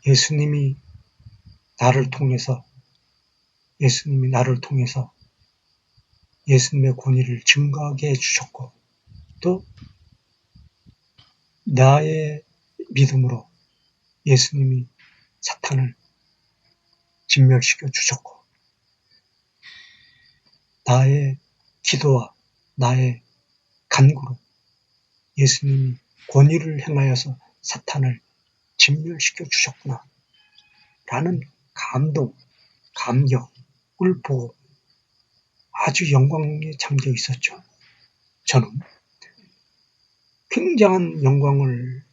예수님이 나를 통해서 예수님의 권위를 증거하게 해주셨고 또 나의 믿음으로 예수님이 사탄을 진멸시켜 주셨고 나의 기도와 나의 간구로 예수님이 권위를 행하여서 사탄을 진멸시켜 주셨구나 라는 감격을 보고 아주 영광에 잠겨 있었죠. 저는 굉장한 영광을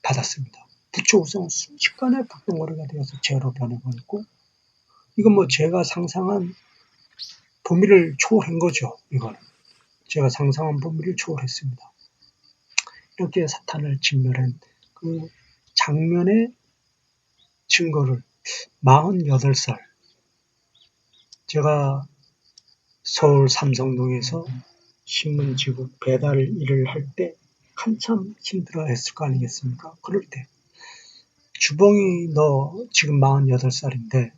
받았습니다. 부처 우상은 순식간에 불덩어리가 되어서 재로 변해버렸고 이건 제가 상상한 범위를 초월한 거죠. 이거는 제가 상상한 범위를 초월했습니다. 이렇게 사탄을 진멸한 그 장면의 증거를 48살 제가 서울 삼성동에서 신문지국 배달 일을 할 때 한참 힘들어 했을 거 아니겠습니까? 그럴 때 주봉이 너 지금 48살인데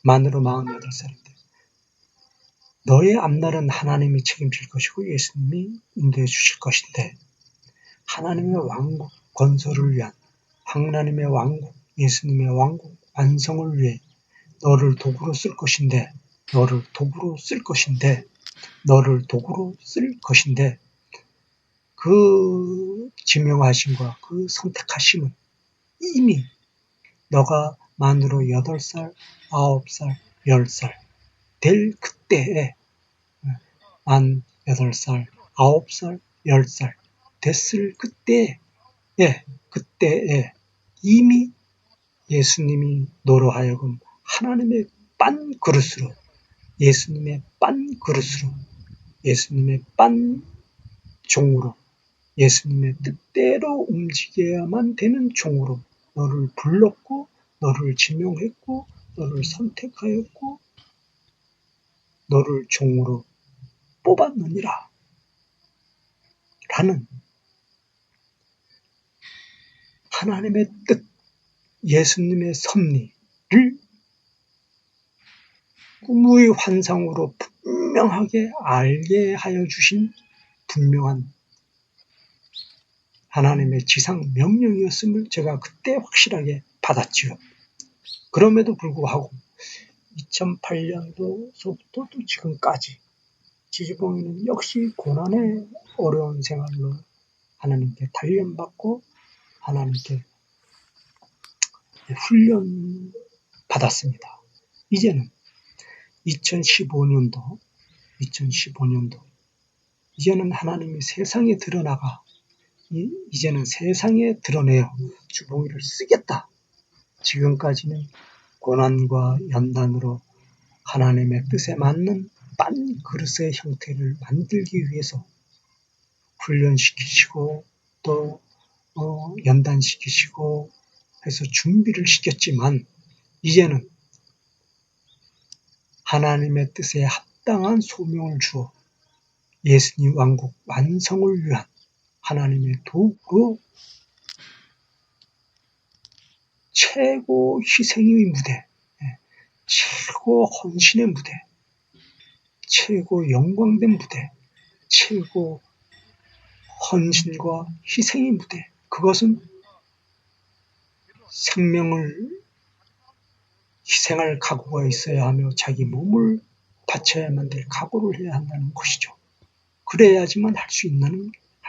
만으로 48살인데 너의 앞날은 하나님이 책임질 것이고 예수님이 인도해 주실 것인데 하나님의 왕국 건설을 위한 하나님의 왕국 예수님의 왕국 완성을 위해 너를 도구로 쓸 것인데 그 지명하심과 그 선택하심은 이미 너가 만으로 8살, 9살, 10살 될 그때에 만 8살, 9살, 10살 됐을 그때에 이미 예수님이 너로 하여금 하나님의 빤 그릇으로 예수님의 빤 종으로 예수님의 뜻대로 움직여야만 되는 종으로 너를 불렀고 너를 지명했고 너를 선택하였고 너를 종으로 뽑았느니라 라는 하나님의 뜻 예수님의 섭리를 꿈의 환상으로 분명하게 알게 하여 주신 분명한 하나님의 지상 명령이었음을 제가 그때 확실하게 받았지요. 그럼에도 불구하고 2008년도서부터 또 지금까지 지지봉이는 역시 고난의 어려운 생활로 하나님께 단련받고 하나님께 훈련 받았습니다. 이제는 2015년도 이제는 하나님이 세상에 드러나가 이제는 세상에 드러내어 주봉이를 쓰겠다. 지금까지는 고난과 연단으로 하나님의 뜻에 맞는 빤 그릇의 형태를 만들기 위해서 훈련시키시고 또 연단시키시고 해서 준비를 시켰지만 이제는 하나님의 뜻에 합당한 소명을 주어 예수님 왕국 완성을 위한 하나님의 도구로 최고 희생의 무대, 최고 헌신의 무대, 최고 영광된 무대, 최고 헌신과 희생의 무대, 그것은 생명을 희생할 각오가 있어야 하며 자기 몸을 바쳐야만 될 각오를 해야 한다는 것이죠. 그래야지만 할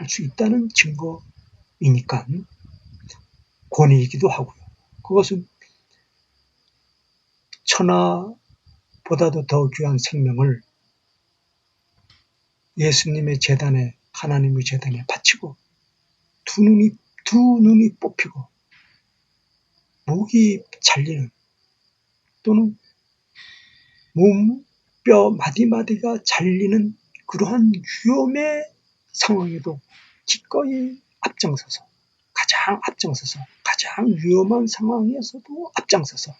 수 있다는 증거이니까 권위이기도 하고요. 그것은 천하보다도 더 귀한 생명을 예수님의 재단에, 하나님의 재단에 바치고 두 눈이 뽑히고 목이 잘리는 또는 몸, 뼈 마디마디가 잘리는 그러한 위험의 상황에도 기꺼이 앞장서서 가장 위험한 상황에서도 앞장서서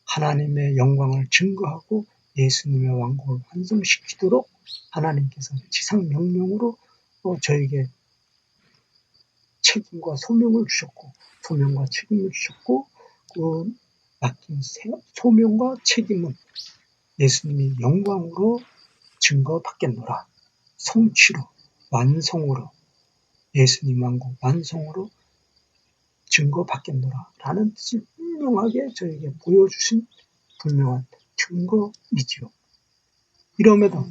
하나님의 영광을 증거하고 예수님의 왕국을 완성시키도록 하나님께서 지상 명령으로 저에게 책임과 소명을 주셨고 소명과 책임을 주셨고 그 맡긴 소명과 책임은 예수님이 영광으로 증거받겠노라. 성취로 완성으로 예수님 왕국 완성으로 증거받겠노라 라는 뜻을 분명하게 저에게 보여주신 분명한 증거이지요. 이럼에도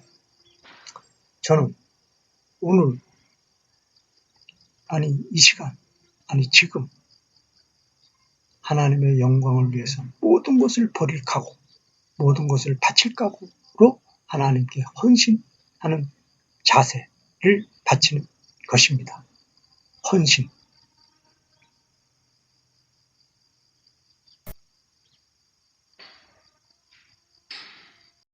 저는 오늘 아니 이 시간 아니 지금 하나님의 영광을 위해서 모든 것을 버릴 각오 모든 것을 바칠 각오로 하나님께 헌신하는 자세를 바치는 것입니다. 헌신